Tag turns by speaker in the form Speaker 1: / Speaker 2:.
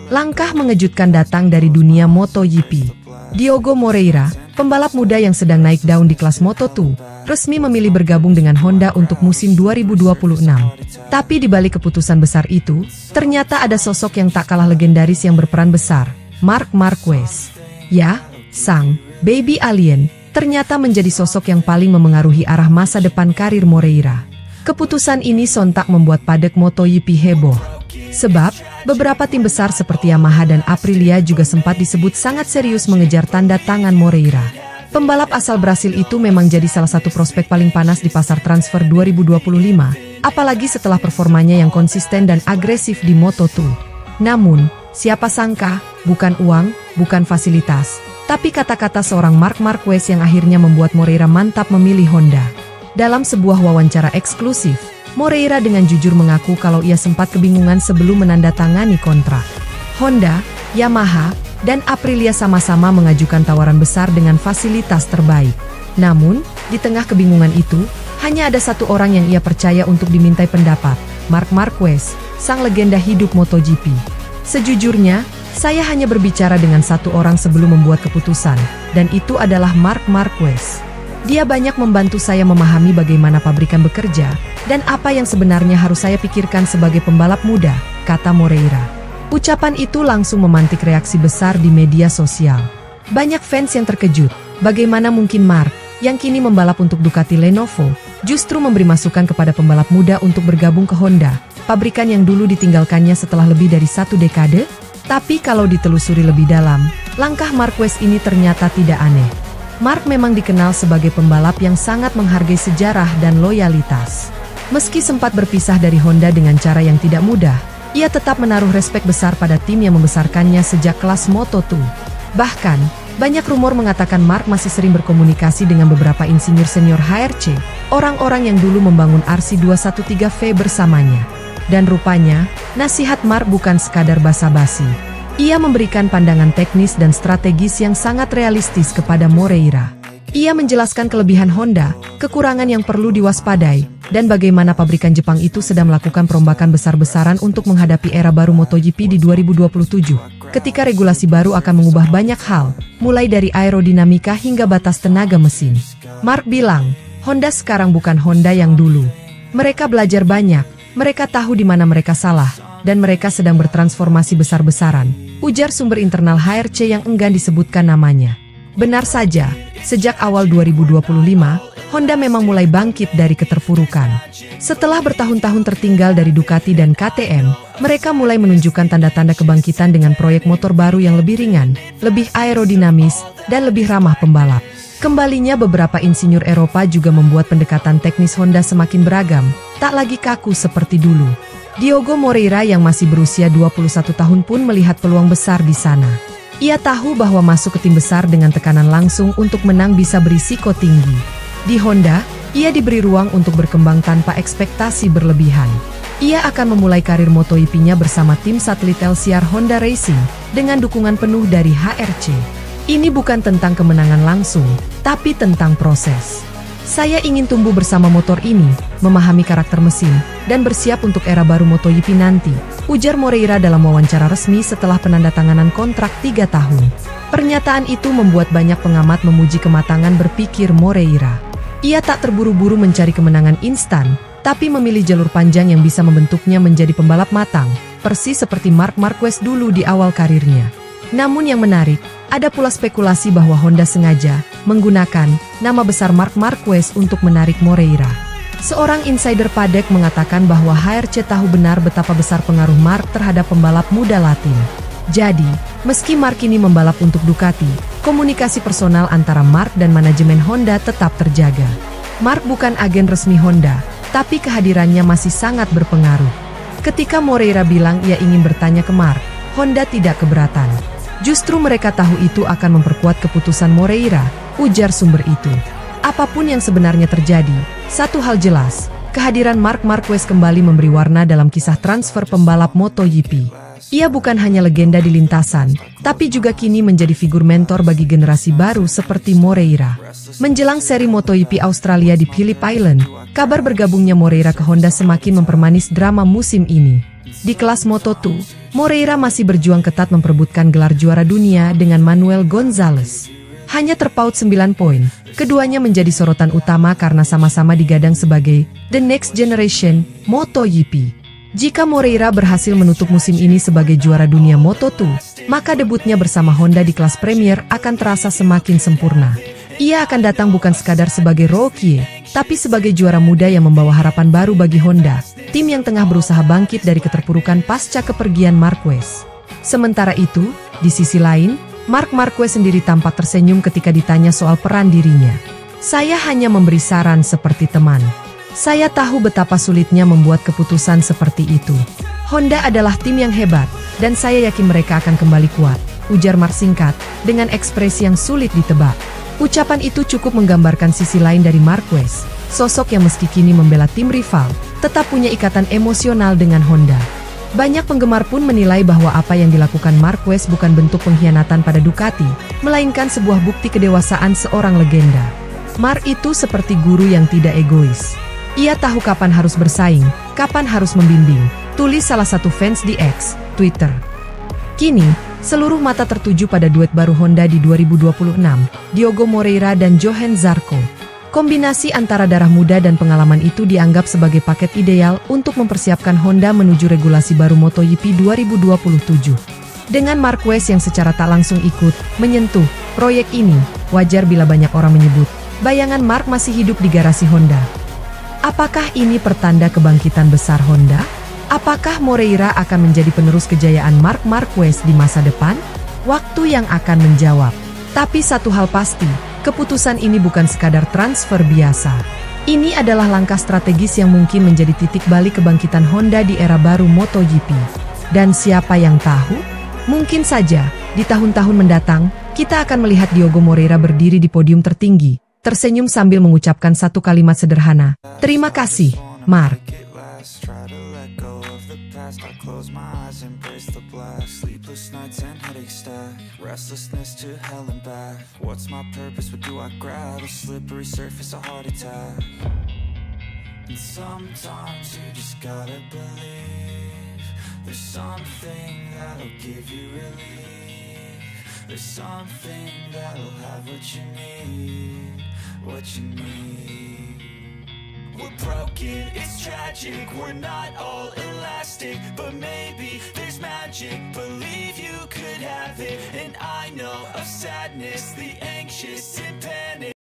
Speaker 1: Langkah mengejutkan datang dari dunia MotoGP. Diogo Moreira, pembalap muda yang sedang naik daun di kelas Moto2, resmi memilih bergabung dengan Honda untuk musim 2026. Tapi di balik keputusan besar itu, ternyata ada sosok yang tak kalah legendaris yang berperan besar, Marc Marquez. Ya, sang baby alien, ternyata menjadi sosok yang paling memengaruhi arah masa depan karir Moreira. Keputusan ini sontak membuat padek MotoGP heboh. Sebab, beberapa tim besar seperti Yamaha dan Aprilia juga sempat disebut sangat serius mengejar tanda tangan Moreira. Pembalap asal Brasil itu memang jadi salah satu prospek paling panas di pasar transfer 2025, apalagi setelah performanya yang konsisten dan agresif di Moto2. Namun, siapa sangka, bukan uang, bukan fasilitas, tapi kata-kata seorang Marc Marquez yang akhirnya membuat Moreira mantap memilih Honda. Dalam sebuah wawancara eksklusif, Moreira dengan jujur mengaku kalau ia sempat kebingungan sebelum menandatangani kontrak. Honda, Yamaha, dan Aprilia sama-sama mengajukan tawaran besar dengan fasilitas terbaik. Namun, di tengah kebingungan itu, hanya ada satu orang yang ia percaya untuk dimintai pendapat, Marc Marquez, sang legenda hidup MotoGP. Sejujurnya, saya hanya berbicara dengan satu orang sebelum membuat keputusan, dan itu adalah Marc Marquez. Dia banyak membantu saya memahami bagaimana pabrikan bekerja, dan apa yang sebenarnya harus saya pikirkan sebagai pembalap muda, kata Moreira. Ucapan itu langsung memantik reaksi besar di media sosial. Banyak fans yang terkejut, bagaimana mungkin Marc, yang kini membalap untuk Ducati Lenovo, justru memberi masukan kepada pembalap muda untuk bergabung ke Honda, pabrikan yang dulu ditinggalkannya setelah lebih dari 1 dekade? Tapi kalau ditelusuri lebih dalam, langkah Marquez ini ternyata tidak aneh. Marc memang dikenal sebagai pembalap yang sangat menghargai sejarah dan loyalitas. Meski sempat berpisah dari Honda dengan cara yang tidak mudah, ia tetap menaruh respek besar pada tim yang membesarkannya sejak kelas Moto2. Bahkan, banyak rumor mengatakan Marc masih sering berkomunikasi dengan beberapa insinyur senior HRC, orang-orang yang dulu membangun RC213V bersamanya. Dan rupanya, nasihat Marc bukan sekadar basa-basi. Ia memberikan pandangan teknis dan strategis yang sangat realistis kepada Moreira. Ia menjelaskan kelebihan Honda, kekurangan yang perlu diwaspadai, dan bagaimana pabrikan Jepang itu sedang melakukan perombakan besar-besaran untuk menghadapi era baru MotoGP di 2027, ketika regulasi baru akan mengubah banyak hal, mulai dari aerodinamika hingga batas tenaga mesin. Marc bilang, Honda sekarang bukan Honda yang dulu. Mereka belajar banyak, mereka tahu di mana mereka salah, dan mereka sedang bertransformasi besar-besaran, ujar sumber internal HRC yang enggan disebutkan namanya. Benar saja, sejak awal 2025, Honda memang mulai bangkit dari keterpurukan. Setelah bertahun-tahun tertinggal dari Ducati dan KTM, mereka mulai menunjukkan tanda-tanda kebangkitan dengan proyek motor baru yang lebih ringan, lebih aerodinamis, dan lebih ramah pembalap. Kembalinya beberapa insinyur Eropa juga membuat pendekatan teknis Honda semakin beragam, tak lagi kaku seperti dulu. Diogo Moreira yang masih berusia 21 tahun pun melihat peluang besar di sana. Ia tahu bahwa masuk ke tim besar dengan tekanan langsung untuk menang bisa berisiko tinggi. Di Honda, ia diberi ruang untuk berkembang tanpa ekspektasi berlebihan. Ia akan memulai karir MotoGP-nya bersama tim satelit LCR Honda Racing, dengan dukungan penuh dari HRC. Ini bukan tentang kemenangan langsung, tapi tentang proses. Saya ingin tumbuh bersama motor ini, memahami karakter mesin, dan bersiap untuk era baru MotoGP nanti, ujar Moreira dalam wawancara resmi setelah penandatanganan kontrak 3 tahun. Pernyataan itu membuat banyak pengamat memuji kematangan berpikir Moreira. Ia tak terburu-buru mencari kemenangan instan, tapi memilih jalur panjang yang bisa membentuknya menjadi pembalap matang, persis seperti Marc Marquez dulu di awal karirnya. Namun yang menarik, ada pula spekulasi bahwa Honda sengaja menggunakan nama besar Marc Marquez untuk menarik Moreira. Seorang insider padek mengatakan bahwa HRC tahu benar betapa besar pengaruh Marc terhadap pembalap muda Latin. Jadi, meski Marc kini membalap untuk Ducati, komunikasi personal antara Marc dan manajemen Honda tetap terjaga. Marc bukan agen resmi Honda, tapi kehadirannya masih sangat berpengaruh. Ketika Moreira bilang ia ingin bertanya ke Marc, Honda tidak keberatan. Justru mereka tahu itu akan memperkuat keputusan Moreira, ujar sumber itu. Apapun yang sebenarnya terjadi, satu hal jelas, kehadiran Marc Marquez kembali memberi warna dalam kisah transfer pembalap MotoGP. Ia bukan hanya legenda di lintasan, tapi juga kini menjadi figur mentor bagi generasi baru seperti Moreira. Menjelang seri MotoGP Australia di Phillip Island, kabar bergabungnya Moreira ke Honda semakin mempermanis drama musim ini. Di kelas Moto2, Moreira masih berjuang ketat memperebutkan gelar juara dunia dengan Manuel Gonzalez. Hanya terpaut 9 poin, keduanya menjadi sorotan utama karena sama-sama digadang sebagai The Next Generation MotoGP. Jika Moreira berhasil menutup musim ini sebagai juara dunia Moto2, maka debutnya bersama Honda di kelas Premier akan terasa semakin sempurna. Ia akan datang bukan sekadar sebagai rookie, tapi sebagai juara muda yang membawa harapan baru bagi Honda, tim yang tengah berusaha bangkit dari keterpurukan pasca kepergian Marquez. Sementara itu, di sisi lain, Marc Marquez sendiri tampak tersenyum ketika ditanya soal peran dirinya. "Saya hanya memberi saran seperti teman. Saya tahu betapa sulitnya membuat keputusan seperti itu. Honda adalah tim yang hebat, dan saya yakin mereka akan kembali kuat," ujar Marc singkat, dengan ekspresi yang sulit ditebak. Ucapan itu cukup menggambarkan sisi lain dari Marquez, sosok yang meski kini membela tim rival, tetap punya ikatan emosional dengan Honda. Banyak penggemar pun menilai bahwa apa yang dilakukan Marquez bukan bentuk pengkhianatan pada Ducati, melainkan sebuah bukti kedewasaan seorang legenda. Marc itu seperti guru yang tidak egois. Ia tahu kapan harus bersaing, kapan harus membimbing, tulis salah satu fans di X, Twitter. Kini, seluruh mata tertuju pada duet baru Honda di 2026, Diogo Moreira dan Johann Zarco. Kombinasi antara darah muda dan pengalaman itu dianggap sebagai paket ideal untuk mempersiapkan Honda menuju regulasi baru MotoGP 2027. Dengan Marquez yang secara tak langsung ikut menyentuh proyek ini, wajar bila banyak orang menyebut bayangan Marc masih hidup di garasi Honda. Apakah ini pertanda kebangkitan besar Honda? Apakah Moreira akan menjadi penerus kejayaan Marc Marquez di masa depan? Waktu yang akan menjawab. Tapi satu hal pasti, keputusan ini bukan sekadar transfer biasa. Ini adalah langkah strategis yang mungkin menjadi titik balik kebangkitan Honda di era baru MotoGP. Dan siapa yang tahu? Mungkin saja, di tahun-tahun mendatang, kita akan melihat Diogo Moreira berdiri di podium tertinggi, tersenyum sambil mengucapkan satu kalimat sederhana, "Terima kasih, Marc."
Speaker 2: There's something that'll have what you need, what you need. We're broken, it's tragic, we're not all elastic, but maybe there's magic, believe you could have it. And I know of sadness, the anxious